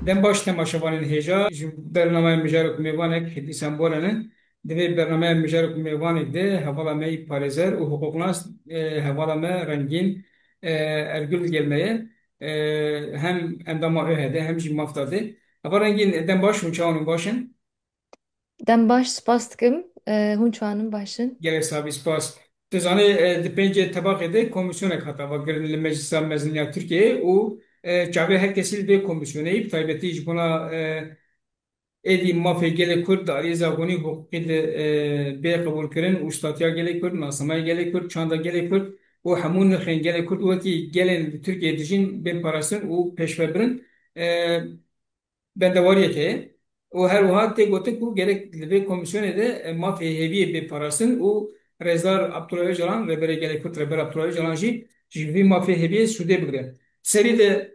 dem baş temaşavanın heja ji bername mijarok mêvanek Dîsemboranê divê bername mijarok mêvanê de hevala me parêzer û hukuknas hevala me rengîn ergül gelmeye hem endama öhede hem jî mafta de heva rengîn dem baş hûn çawanên başin Dem baş spas dikim. Hûn çawanîn başin. gelek sabî spas. Tu zanî di pêncê tebaqê de komîsyonek heta vegirin li Meclisa Meziniya Tirkiyeyê û çavê her kesî li vê komisyonê bi taybetî ji bona êdî mafê gelê Kurd di aliyê zagonî hukukî de bê qebûlkirin û statiya gelê Kurd, nasamaya gelê Kurd, çanda gelê Kurd û hemû nirxên gelê Kurd wekî gelên li Tirkiye dijîn bên parastin û pêşvebirin bendewariyeke ye. û her wiha tê gotin ku gerek li vê komisyonê de mafê hêviyê bê parastin û Rezar Abdullah Öcalan rêberê gelê Kurd Reber Abdullah Öcalan ji vî mafê hêviyê sûdê bigire. Serî de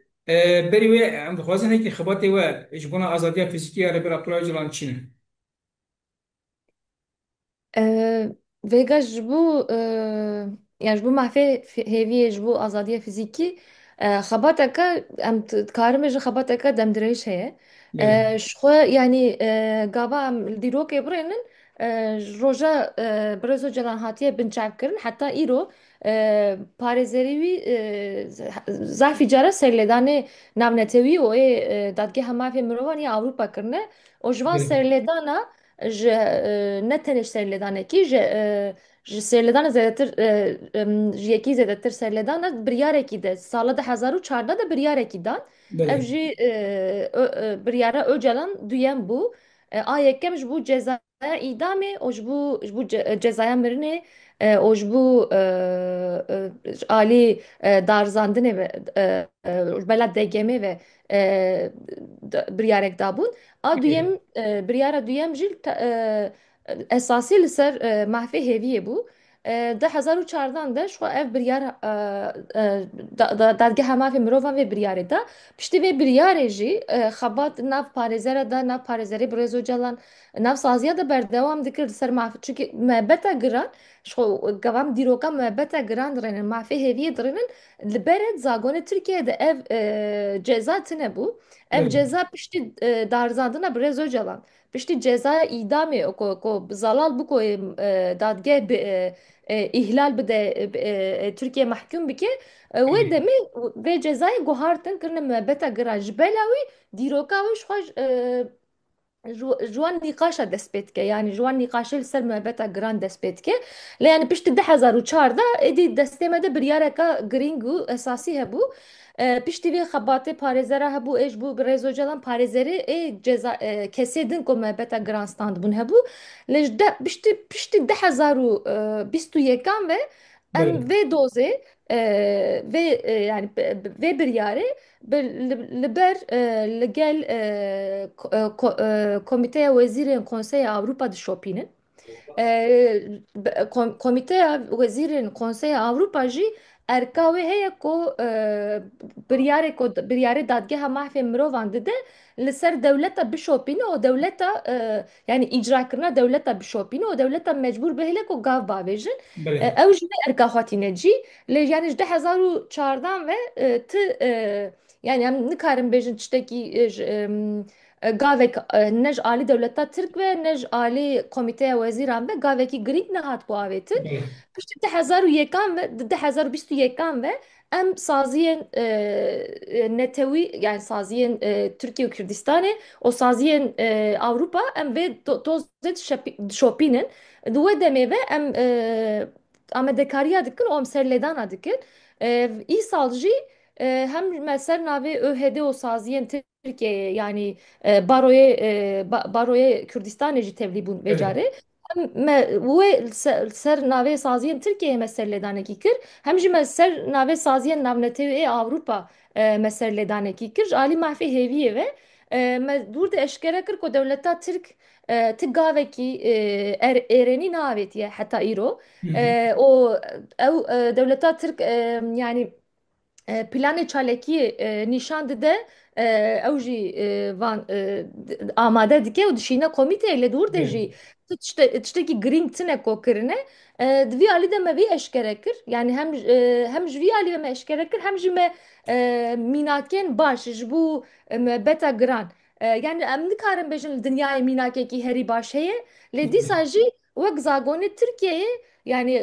berî wê em dixwazin hekî xibatê we ji bona azadiya fîzîkî ya Reber Abdullah Öcalan çîne. Vêga ji bo yani ji bo mafê hêviyê ji bo azadiya fîzîkî xebateke em dikarin ji xebateke demdirêj heye. Belê. Ji xwe yanî gava em li dîrokê birênin ji roja Birêz Öcalan hatiye binçavkirin heta îro parêzerî wî zafî cara serlêdanê navnetewî û dadgeha mafê mirovan ya Ewropa kirine û ji van Belê. serlêdana ji ne tenê serlêdanekî ji serlêdana zêdetir ji yekî zêdetir serlêdana biryarekî de sala 2014 de biryarekî dan ev Belê. jî biryara Öcalan duyem bû a yekem ji bo cezaya îdamê û ji bo cezaya mirinê û ji bo alî darzandinê ve bela DGM ve biryarek dabûn. A duyem Belê. biryara duyem jî esasî li ser mahfê hêviyê bû. 2014 de şu ev biryar dadgeha mafê mirovan vê biryarê da piştî vê biryarê jî xebat nav parêzera da nav parêzerê Birêz Öcalan nav saziya da berdewam dikir li ser mafê çünkü muhabbeta giran gavam dîroka muhabbeta giran dirênin mafê hêviyê dirênin li beret zagonê Tirkiye'de ev ceza tune bû. Ev Belê. ceza piştî darzandina Birêz Öcalan. Piştî cezaya idamê ko zalal bu ko dadgeh ihlal bide Türkiye mahkum bike wê Belê. demê vê cezayê guhartin kirine muhabbeta giran ji bela wî dîroka wî ji xwe جوان نقاشة دست بيت که یعنی جوان نقاشه لسر محبت گران دست بيت که لیان پشت 2014 ادی دسته مده بریاره که گرینگو اساسی هبو پشتی وی خباته پارێزەرە هەبوو ئێش بوو ڕێزۆ جەڵان پارێزەرێ کەسێ دن کۆ مەبەتە گرانستاند بوون هەبوو لەش پشتی 2021 ve em Belê. vê dozê vê yani vê biryarê li ber li gel Komiteya Wezîrên Konseya Avrupa dişopînin. Komiteya Wezîrên Konseya Avrupa jî erka wê heye ku biryarê dadgeha mahfê mirovan dide li ser dewleta bişopîne û dewleta yani îcrakirina dewleta bişopîne û dewleta mecbûr bihêle ku gav bavêjin. Belê. Ew jî vê erka xwatîne cî lê yani ji 2014 ve ti yani em nikarin bêjin tiştekî gavek ne ji alî dewleta Tirk ve ne ji alî Komîteya Wezîran ve gavekî girîng nehat bu avêtin. Belê. Piştî 2001 ve 2021 ve em saziyên netewî yani saziyên Türkiye û Kürdistanê û saziyên Avrupa em vê tozê dişopînin. Di wê demê ve em amedekariya dikin û em serlêdana dikin. Îsal jî hem ser navê ÖHD û saziyên Türkiye yani Baroya Kürdistanê jî tevlî bûn Belê. vêcarê. Wê ser navê saziyên Tirkiye me serlêdanekî kir hem jî me ser navê saziyên navnetewî Avrupa me serlêdanekî kir ji alî mahfê hêviyê ve me dûr de eşkere kir ku dewleta Tirk ti gavekî êrenî naavêtiye heta îro Hı hı. û ew dewleta Tirk yani planê çalekî nîşan dide ew jî van amade dike û dişîne komîteyê lê dûr de Evet. jî tiştekî girîng tune ko kirine di vî alî de me vî eşkere kir yani hem ji vî alî de me eşkere kir hem jî me mînakên baş ji bo muhabbeta giran yani em nikarin bêjin li dinyayê mînakekî herî baş heye lê dîsa jî wek zagonê Tirkiyeyê yani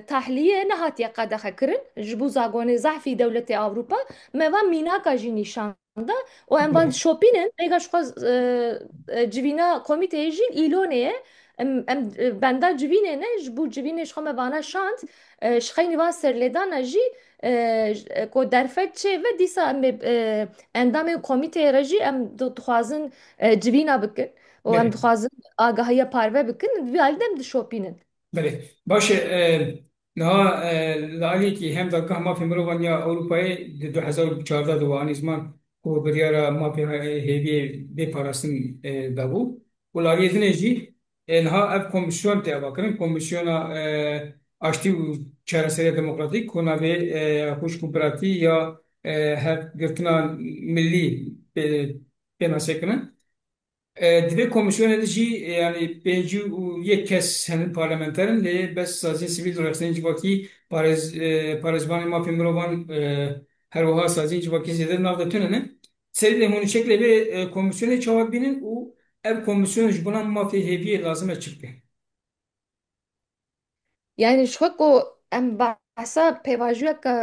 tahliye nehatiye qadexe kirin ji bo zagonê zehfî dewletê Avrupa me van mînaka jî nîşan da û em van Evet. şopînin rêga ji xwe civîna komîteyê jî îlonê benda civînê ne ji bo civînê ji xwe me vana şand ji xeynî van serlêdana jî ku derfet çê ve dîsa em endamê komîteyê re jî em dixwazin civîna bikin û em Evet. dixwazin agahiya parve bikin vî alî de em dişopînin. بله باشه نها لالی که هم دادگاه مافی مروان یا اروپایی 2014 دوانی زمان کو بریارا مافی هیوی بپارستن دابو و لالی دنجی نها اف komisyon te bakın komisyona açtı çerçeve demokratik kona ve huşkubrati ya her gırtına milli penasekine Divê komisyonê de jî yani pêncî û yek kes henin parlamenterin lê bes saziyên sivîl û rexsayên civakî parêzbanê mafê mirovan her wiha saziyên civakî zêde nav de tune ne. Serî lê hûn şeklê vê komisyonê çawa bînin û ev komisyon ji bona mafê hêviyê lazim e çi bike. Yani شوكو ام بحثا پیواژویکا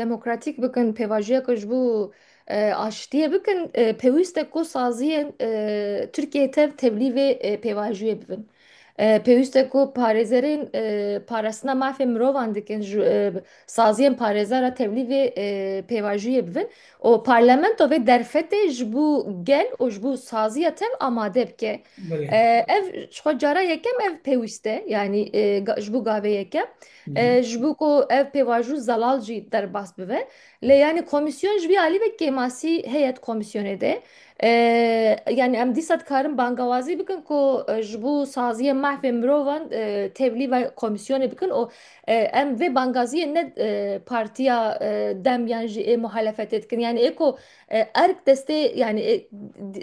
دموکراتیک بکن پیواژویکا جبو آشتیه بکن پیوسته کو سازی ترکیه تبلیغ پیواژوی ببین پیوسته کو پارێزەرên parastina mafê mirovan dikin saziyên parêzera tevlîvê pêvajiyê bibin û parlamento vê derfetê ji bo gel û ji bo saziya tev amade bike. Belê. Ev ji xwe cara yekem ev pêwîst e yani ji bo gavê yekem Hı hı. ji bo ku ev pêvajû zelal jî derbas bibe lê yani komisyon ji vî alî vekê masî heyet komisyonê de yani em dîsa dikarin bangawazî bikin ku ji bo saziyê mahfê mirovan tevlî ve komisyonê bikin û em vê bangaziyê ne partiya dem yan jî muhalefetê dikin yani êko erk destê yani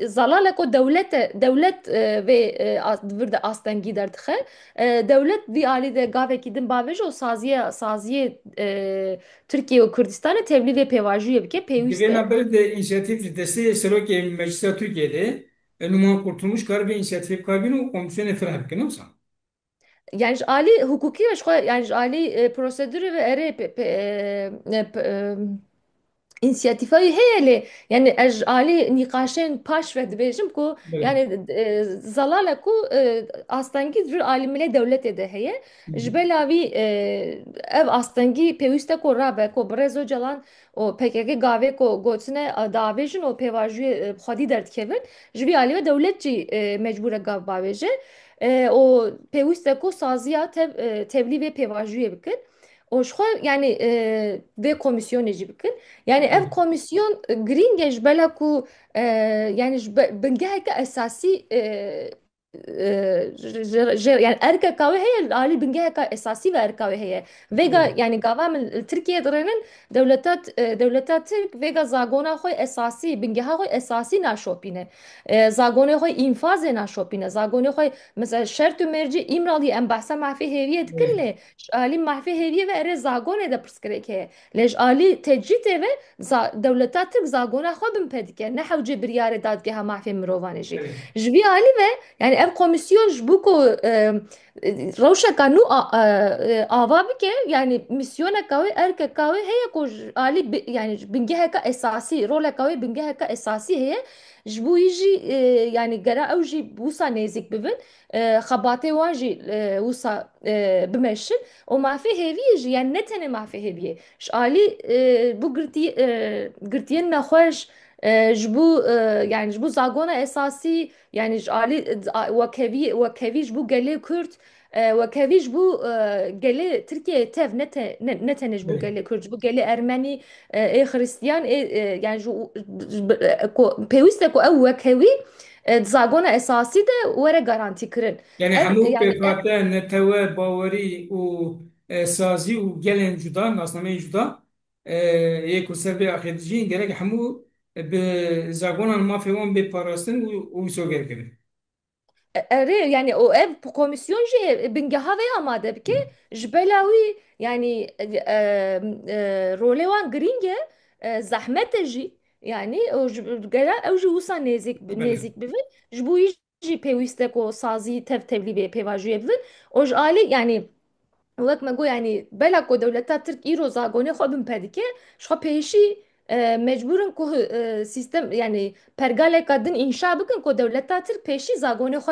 zalalek o devlet vir de astengî derdixe devlet vî alî de gavekî din bavêje û saziyê Tirkiye û Kurdistanê tevlî vê pêvajiyê bike Divê pêwîst e. me ber de inisiyatif ji destê Serokê Meclisa Türkiye'de Numan Kurtulmuş kar ve inisiyatif karbin û komisyonê fireh bikin wisa. Yani ji alî hukukî ve yani ji alî prosedürü ve erê İnisiyatîfayê heye lê yani ez alî nîqaşên paş ve dibêjim ku Belê. yani zalala ku astengî ji alîmîlê dewletê de heye Hı hı. ji bela wî ev astengî pêwîst e ku rabe ku bi Rêz Öcalan û PKK gavê ku gotine diavêjin û pêvajiyê xwedî derdikevin ji vî alî ve dewlet jî mecbûr e gav bavêje û pêwîst e ku saziya tevlî vê pêvajiyê bikin û ji xwe yani vê komisyonê jî bikin. Yani ev Belê. komisyon girînge ji bela ku yani ji bingeheke esasî yani erkeka wê heye alî bingeheka esasî ve erka wê heye vêga Belê. yani gava min li Tirkiye dirênin dewleta Tirk vêga zagona xwe esasî bingeha xwe esasî naşopîne zagonê xwe înfazê naşopîne zagonê xwe mesela şert û merci îmralî em behsa mahfê hêviyê dikin Belê. lê ji alî mahfê hêviyê ve erê zagonê de pirsgirêk heye lê ji alî tecrîtê ve dewleta Tirk zagona xwe bin pedike ne hewcê biryarê dadgeha mahfê mirovanê jî Belê. ji vî alî ve yani ev komisyon ji bo ku rewşeka nû ava bike yani misyoneka wê erkeka wê heye ku ji alî yani bingeheka esasî roleka wê bingeheka esasî heye ji bo wî jî yani gera ew jî wisa nêzik bibin xebatê wan jî wisa bimeşin û mafê hêviyê jî yani ne tenê mafê hêviyê ji alî bu girtiyên nexweş ji bo yani ji bo zagona esasî yani ji alî wekevî ji bo gelê Kurd wekevî ji bo gelê Tirkiye tev ne tenê ji bo Belê. gelê Kurd ji bo gelê Ermenî ê Xristiyan yani pêwîst e ku ew wekevî zagona esasî de were garantî kirin Yani ev hemû yani pêfate netewe bawerî û sazî û gelên cuda nasnameyên cuda یک سر به آخرین گرگ همو به زاگونان مافیا وان به پاراستن و سوگر کرد. اره يعني او اف كوميسيون جي بنجها في اماده بكي جبلاوي يعني رولي وان جرينجه زحمت جي يعني او جلا او جي وسا نيزك بله نيزك بفن جبو يجي بيويستكو سازي تف تبلي بي بيواجي بفن او جالي يعني وقت ما گو یعنی بلا کو دولتا ترک ایرو زاگونه خو بم پدیکه شو پیشی مجبورن کو سیستم یعنی پرگاله کدن انشا بکن کو دولتا ترک پیشی زاگونه خو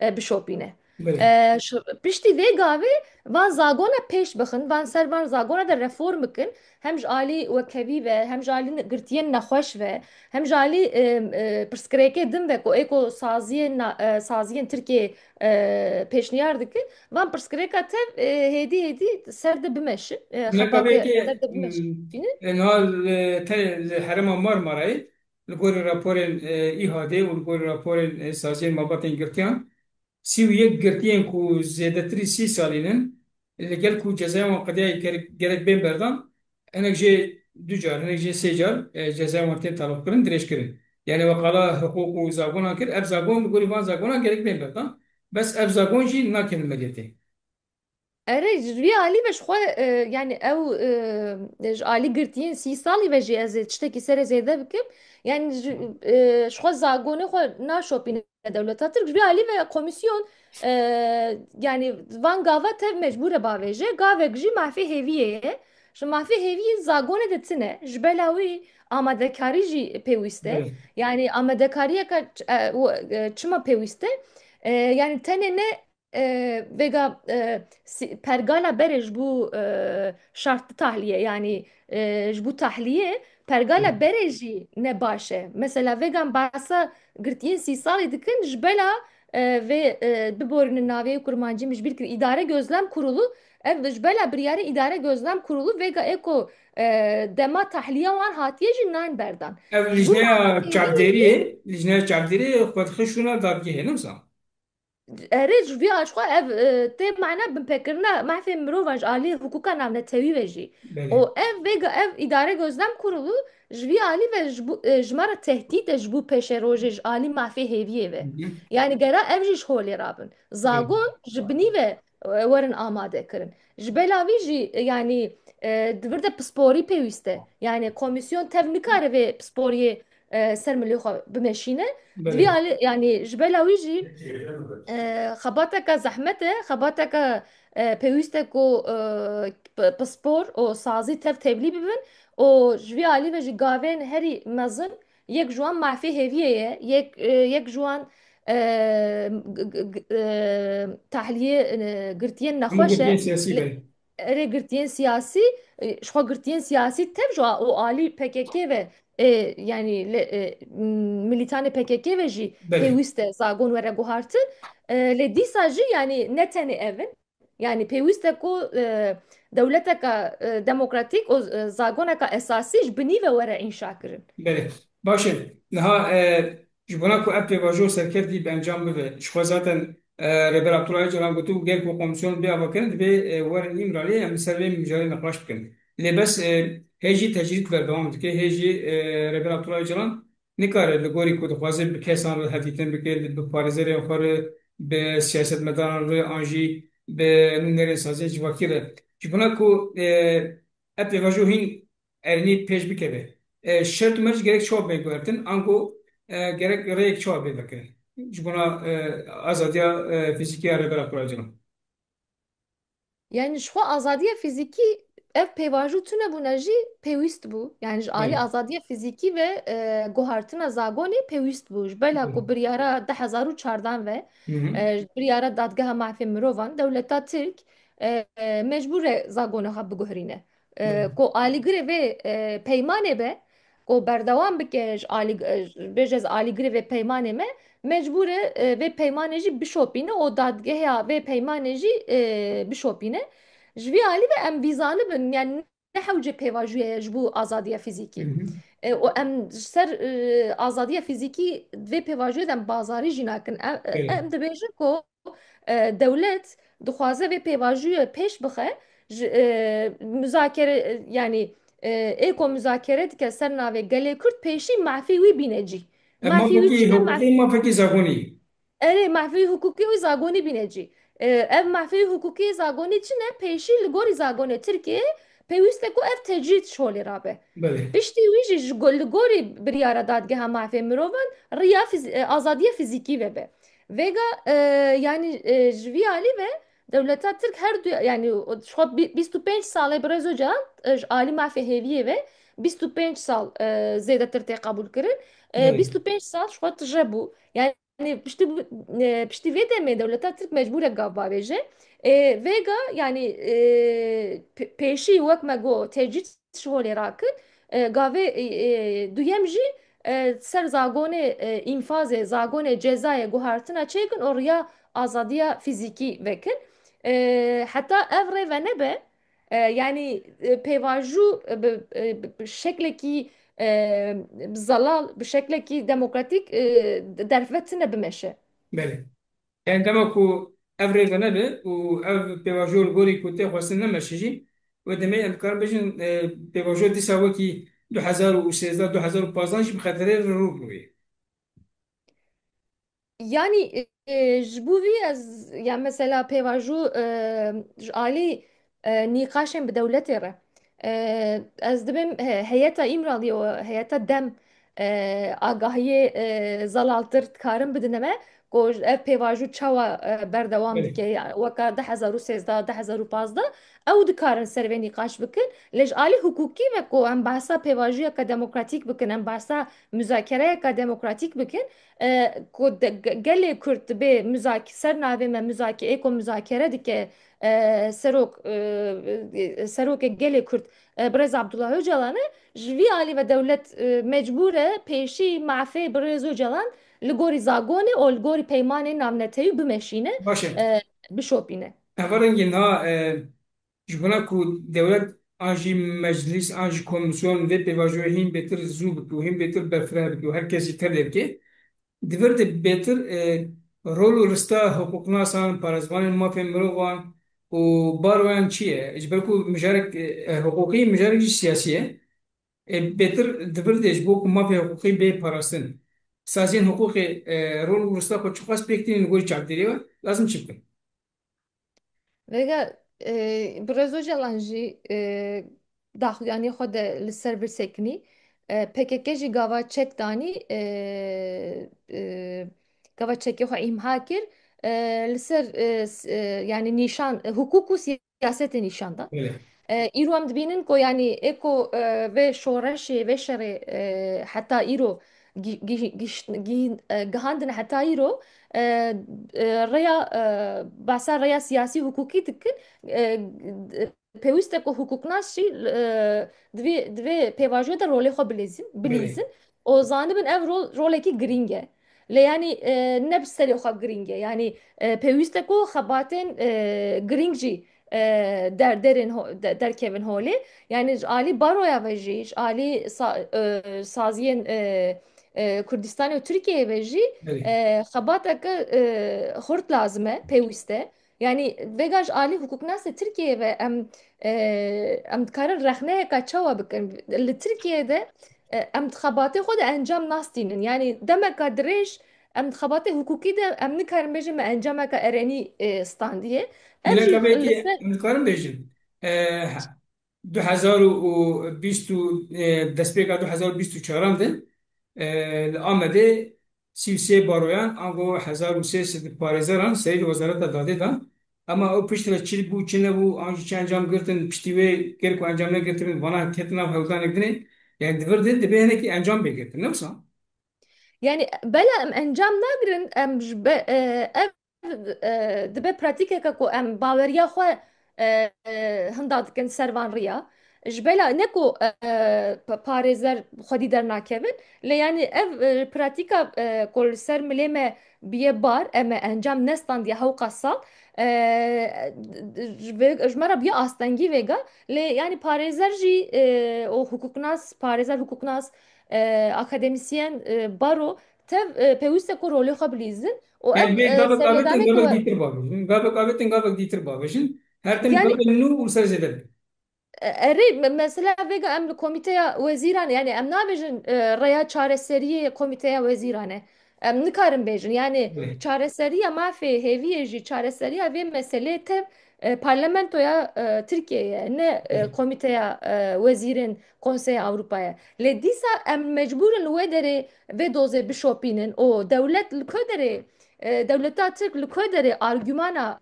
بشوپینه بله پشتی وی گاوی وان زاگونه پیش بخن وان سر وان زاگونه در رفورم بکن هم جالی وکوی و هم جالی گرتین نخوش و هم جالی پرسکریکه دم و کو ایکو سازی ترکیه پیشنیار دکن van perskreka tev hedi hedi serde bimeş نکاوی xebatı که serde bimeş fine نهال تل الحرم مارمارای لگور راپورن ایهاده و لگور راپورن سازین مابطن گرتیان سی و یک گرتیان کو زیاده تری 30 سالینن لگل کو جزای و قضیه gerek بین بردان هنگ جه دو جار هنگ جه سه جار جزای و تین طلب کرن درش کرن yani vakala hukuk و زاگونا کر اب زاگون لگوری وان زاگونا gerek بین بردان بس اب زاگون جی ناکن ملیتی اره جوی علی بش خو yani ew ali girtiyin 30 salı ve ji ez tiştekî serê zêde bikim yani ji xwe zagone xwe naşopîne dewleta Tirk jibî alî ve komisyon yani van gava tev mecbur e bavêje gavek jî mahfê hêviyê ye ji mahfê hêviyê zagone de tune ji bela wî amadekarî jî pêwîst e بله yani amadekariyeka çima pêwîst e yani tenê ne vega pergala berej bu şartlı tahliye yani bu tahliye pergala bereji ne başe mesela vegan basa girtiyen 30 salı dikin jbela ve biborinin naviye kurmancı bir idare gözlem kurulu ev jbela bir yere idare gözlem kurulu vega eko dema tahliye wan hatiye jinan berdan ev bu lijne mahkemeye çavderiye lijne çavderiye xwedxişûna dadgehê nimsa ريج فيها شخو اف تي معنا بمفكرنا ما في مروفاج عليه حقوقا نامنا تاوي وجي bele او اف فيجا اف اداره gözlem kurulu جوی علی و جمره تهدید جبو پیش روژ علی ما في هیویه و yani گرا اف جیش هولی رابن bele زاگون جبنی و ورن آماده کرن جبلاوی جی yani دورده پسپوری پیوسته yani komisyon tev nikare ve psporiye ser ملیخو بمشینه دوی bele علی yani جبلاوی جی خباتك زحمته خباتك پێویستێک و پسپۆر و سازی تەف تێبلی ببن و ژوی عالی بەژی گاوێن هەری مەزن یەک جوان مافی هێویەیە یەک جوان تحلیه گرتیە hemû نەخۆشە girtiyên siyasî bele erê girtiyên siyasî xwe girtiyên siyasî tev jî û alî PKK ve yani militanê PKK ve jî bele pêwîst e zagon were guhartin lê dîsa jî yani ne tenê ev in yani pêwîst e ku dewleteka demokratîk û zagoneka esasî ji bi nîve were înşa kirin. bele başin niha ji bona ku ev pêvajo serkevtî bi encam bibe ji xwe zaten Reber Abdullah Calan gotu gel ku komisyon bir avakirin dibe werin îmralê em li ser vê mijarê nexweş bikin lê bes hêjî tecrît berdewam dike hêjî Reber Abdullah Calan nikare li gorî ku dixwaze bi kesan re hevdîtin bike bi parêzerên xwe re bi siyasetmedaran re an jî bi nûnerên saziyê civakî re ji bona ku ev pêvajo hîn ernî pêş bikeve şert û merc gerek çawa bê guhertin ango gerek rêyek çawa bê vekirin ji bona azadiya fîzîkî ya Reber Abdullah Calan Yani ji xwe azadiya fîzîkî ev pêvajû tune bûne jî pêwîst bû. Yani ji alî bele azadiya fîzîkî ve guhartina zagonê pêwîst bû. Ji bela ku biryara 2014 ve Hı hı. biryara dadgeha mafê mirovan dewleta Tirk mecbûr e zagona xwe biguherîne. Bele Ku alîgirê vê peymanê be ku berdewam bike ji bêje ez alîgirê vê peymanê me mecbûr e vê peymanê jî bişopîne û dadgeha vê peymanê jî bişopîne. Ji vî alî ve em bîzanibin yani ne hewce pêvajoyê ye ji bo azadiya hı fîzîkî. hı. û em ji ser azadiya fîzîkî vê pêvajoyê de em bazarî jî nakin. Bele Em dibêjin ku dewlet dixwaze vê pêvajoyê pêş bixe müzakere yani ایکو مذاکره که سر ناوی گله کرد پیشی معفی وی بینجی ما معفی وی فکی چیه حقوقی ما فکی زبونی. اره محفی حقوقی و زاگونی بینجی اف محفی حقوقی زاگونی چی نه پیشی لگوری زاگونی ترکیه پیوسته کو اف تجرید شولی رابه بله. پشتی ویجی لگوری بریارا دادگه هم محفی مروان ریا آزادی فیزیکی و به وگا yani جوی عالی و devletler Türk her yani şu an 25 sale biraz önce Ali Mahfi Heviye ve 25 sal zeyde Türkiye kabul kırın بله. 25 sal şu an tecrübu yani pişti pişti ve deme devletler Türk mecbur gavba veje vega yani peşi vak mago tecrit şöyle rakın gave duyemji ser zagone infazı zagone cezaya guhartına çekin oraya azadiya fiziki vekin hatta evre ve nebe yani pevaju şekleki zalal بشكل demokratik derfetine bimeşe. بله. عندما كو افري غنبه و اف بيواجو الغوري كوتي خواستن نمشيجي ودمي امكان بجن بيواجو دي ساوكي 2013 2015 بخاطر الروبوي. Yani ji az yani mesela pevaju ali nîqaşên bi dewletê re ez dibim heyeta îmralî û heyeta dem agahiyê zelaltir dikarin bidin me ku ev pêvajû çawa berdewam بله. dike yani weka 2013 2015 ew dikarin ser vê nîqaş bikin lê ji alî hukukî ve ku em behsa pêvajiyeka demokratîk bikin em behsa müzakereyeka demokratîk bikin ku gelê Kurd bê ser navê me êko müzakere dike serokê gelê Kurd Birêz Abdullah Öcalanê ji vî alî ve dewlet mecbûr e pêşî mafê Birêz Öcalan li gorî zagonê û li gorî peymanên navneteyî bimeşîne باشه. bişopîne. اولا نا جبنا كو دولت انجي مجلس انجي كوميسيون و بيواجو هين بيتر زوب كو هين بيتر برفره كو herkes يتر ki دبرت بيتر رول رستا حقوقنا سان پارزبان ما في مروان و باروان چیه اجبركو مشارك حقوقي مشارك سياسية بيتر دبرت اجبوك ما في حقوقي بي پاراستن سازين حقوقي رول رستا خو چخواست بيكتين نگوي چاپ ديريو لازم چپكن. Vega Brazo Jalanji daxuyani xwe de li ser vir seknî PKK jî gava çek danî gava çekê xwe îmha kir li ser yani nîşan hukuk û siyasetê nîşan da. Öyle. İro em dibînin ku yani eko ve şoreşê ve şerê heta îro gihandin heta îro rêya basa rêya siyasî hukukî dikin pêwîst e ku hukuknas jî divê pêvajoya de rolê xwe Öyle. bilîzin û zanibin ev rolekî giring e lê yanî ne bi serê xwe giring e yanî pêwîst e ku xebatên giring jî derkevin holê yani ji alî baroya ve jî ji alî saziyên Kurdistanê û Tirkiyeyê ve jî Öyle. xebateke xurt lazim e pêwîst e yani vega ji alî hukuknasê Tirkiyeyê ve em dikarin rexneyeka çawa bikin li Tirkiyeyê em xebatê xwe de encam nastînin yani demeka dirêj em xebatê hukukî de em nikarin bêjin me encameka erenî standiye ev بله jî که li که ser امکان بیشتر 2020 دستپیکا 2024 ده آمده 33 بارویان آنگو 1300 پارێزەران سەیری وەزارەتە دادێدا ئەما ئەو پشتە چی بوو چی نەبوو ئاژی چی ئەنجام گرتن پشتی وێ گەرک و ئەنجام نەگرتن وەنا کەتنا هەولدانێک دنێ yani divir dibê hinekî encam bêgirtin ne wisa yani bela em encam nagrin em ev dibe pratikeka ku em baweriya xwe hinda dikin servan riya ji bela ne ku parêzer xwedî dernakevin lê yani ev pratika ku li ser milê me biye bar em ê encam nestandiye hewqa sal ji me re biye astengî vêga lê yani parêzer jî û hukuknas parêzer hukuknas akademisyen baro tev pêwîst e ku rolê xwe bilîzin û yani ev bê gavek avêtin servêdanê ku gavek dîtir babêjin gavek avêtin gavek dîtir babêjin her tim yani gavek nû û ser zêde اری مثلا وگا ام کمیته وزیران یعنی ام نابیجن ریا چارەسەری کمیته وزیرانه ام نکارم بیجن یعنی بله چارەسەری مافی هیوی جی چارەسەری وی مسئله ته parlamentoya Türkiye'ye ne بله komiteya vezirin konsey Avrupa'ya le disa em mecburen ve dere ve doze bişopinin o devlet lükodere devleta Türk lükodere argümana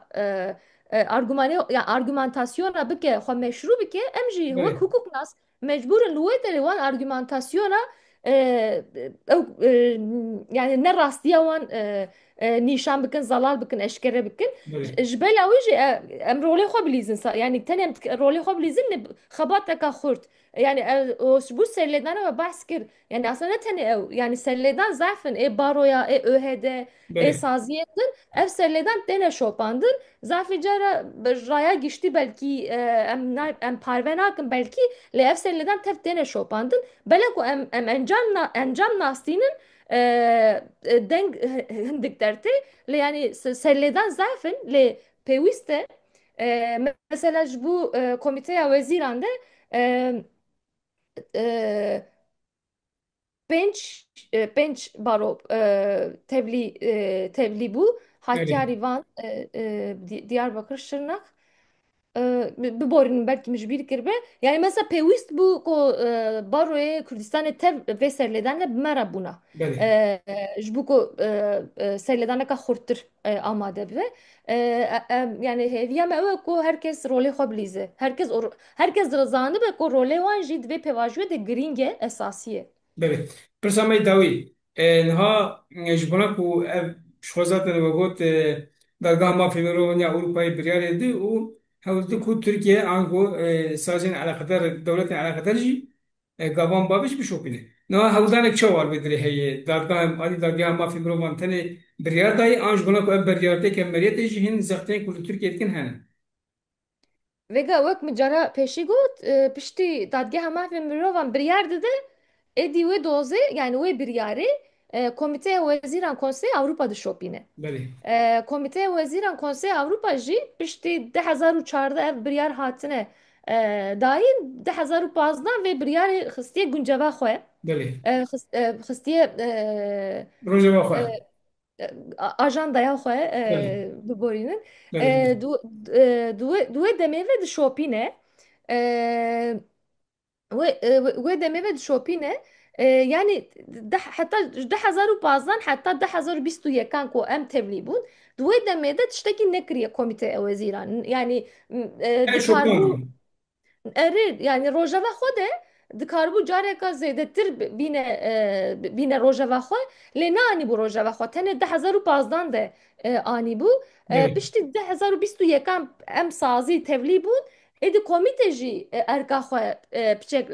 argümanı ya argümantasyona bike xo meşru bike em jî wek بله hukuk nas mecburen li wê derê wan argümantasyona yani ne rastiya wan nîşan bikin zalal bikin eşkere bikin بله ji bela wî jî em rolê xwe bilîzin yani tenê rolê xwe bilîzin li xebateka xurt yani bu serlêdana ve behs kir yani aslında ne tenê ew yani serlêdan zafin baroya ÖHD بله saziye ev serlêdan têne şopandin Zafê cara raya giştî belkî em parve nakin belkî lê ev serlêdan tev têne şopandin belek ku em encam nastînin deng hindik dertê lê yani serlêdan zafin lê pêwîst e mesela ji bu komîteya wezîran de e, e, پنج بارو تبلی بو بله حکاری وان Diyarbakır Şırnak ببورین belki مجبور کرده yani mesela pevist bu ko baroya Kürdistan'ı tev ve serleden de mera buna بله bu ko serleden ka xurttur amade be yani hediye me ko herkes role xabilize herkes razanı be ko role wan jid ve pevajwe de gringe esasiye بله برسامه داوی نها جبنا کو شخصات نبود درگاه ما فی روانیا اروپایی بریاره دی و هولتی کو ترکیه آنگو سازین علاقدار دولت علاقدار جی گابان بابش بشوپینه نها هولدان یک چوار بدری هی درگاه آدی درگاه ما فی روان تنه بریار دای آنج بنا کو بریارته که مریت جی هن زختین کو ترکیه کن هنه Vega wek mi cara peşi got pişti dadgeha mafê mirovan biryar dide êdî wê dozê yani wê biryarê Komiteya Wezîran Konseya Avrupa dişopîne. بله Komiteya Wezîran Konseya Avrupa jî piştî 2014 ev biryar hatine dayîn 2015 vê biryarê xistiye gunceva xwe بله xistiye روژه بخواه ajandaya xwe بله biborînin بله duê demê ve dişopîne wê demê ve dişopîne yani heta 2015 heta 2021 ku em tevlî bûn duê demê de tiştekî nekiriye Komîteya Wezîran yani ای dikarbû شوپان eri yani rojava xwe de dikarbû careka zêdetir bîne rojava xwe lê neanî bû rojava xwe tenê 2015 de anî bû بله piştî 2021 em sazî tevlî bûn êdî komîte jî erka xwe piçek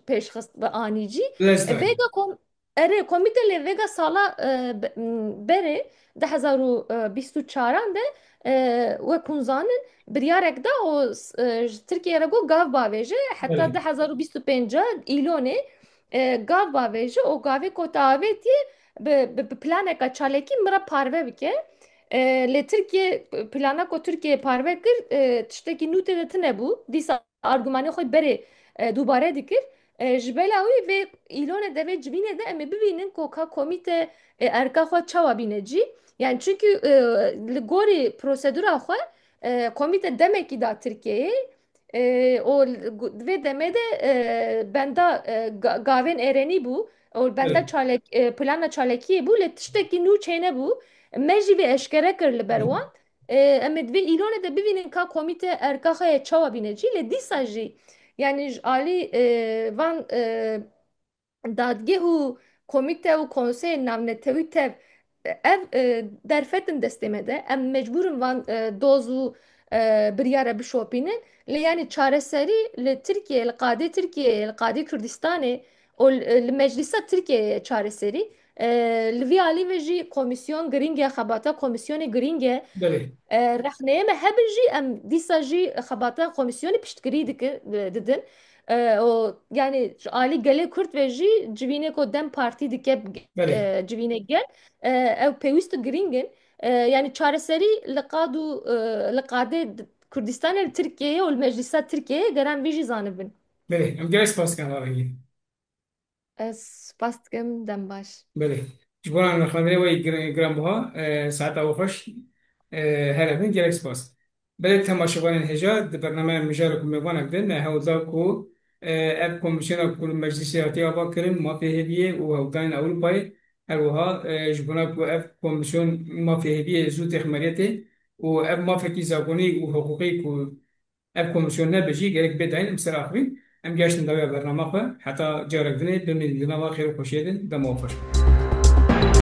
pêşxist bi anî cî لزدان vêga komîte lê vêga sala berê 2024 de we kunzanin biryarek da o Türkiye re got gav bavêje heta بله 2025 îlonê gav bavêje o gavê ku te avêtiye bi planeka çalekî mira parve bike lê Türkiye plana ku Türkiye parve kir tiştekî nûtê de tune bû dîsa argümanê xwe berê dubare dikir ji bela wî vê îlonê de vê civînê de em ê bibînin ku ka komîte erka xwe çawa bîne cî yani çünkü li gorî prosedura xwe komite demek ki da Türkiye'ye o ve demede benda gaven ereni bu o benda بله çalek plana çalekiye bu le tişteki nu çene bu meji ve eşkere kırlı berwan emed ve İran'da de bibinin ka komite erkahaya çava bineci le disaji yani ali van دادگه کمیته و کنسه نامنتوی تف ev derfetin destemede em mecburun van doz u biryara bişopinin li yani çareseri li Türkiye li qadi Türkiye li qadi Kürdistan'ı o li meclisa Türkiye çareseri li vi ali ve jî komisyon gringe xabata komisyonu gringe بله رخنه me hebin jî em dîsa jî xebata komisyonu piştgirî didin o yani Ali gele Kürt ve jî civîne ko dem partî dike بله civîne gel ew pêwîst giringin yani çareserî li qad û li qadê Kurdistan Türkiye'ye و المجلس Türkiye'ye gelen vijی zanibin. بله ام گرس پاس کن آرگی. Ez pastkim dem baş. بله جبران خانه وی گرام بها ساعت او خوش هر افین گرس پاس. بله تماشاگران هجا در برنامه مجاری که میوان اکدن نه هودا کو اب کمیسیون کل مجلسی آتی آبا کرن مافی هدیه و هودان اول پای هر وها جبران کو اب کمیسیون مافی هدیه زود اخماریته و اب مافی کی زبانی و حقوقی کو اب کمیسیون نبجی گرک بداین امسر آخرین ام گشتن دوای برنامه خو حتی جارک دنه بمین دنوا خیر و خوشیدن دمو خوش.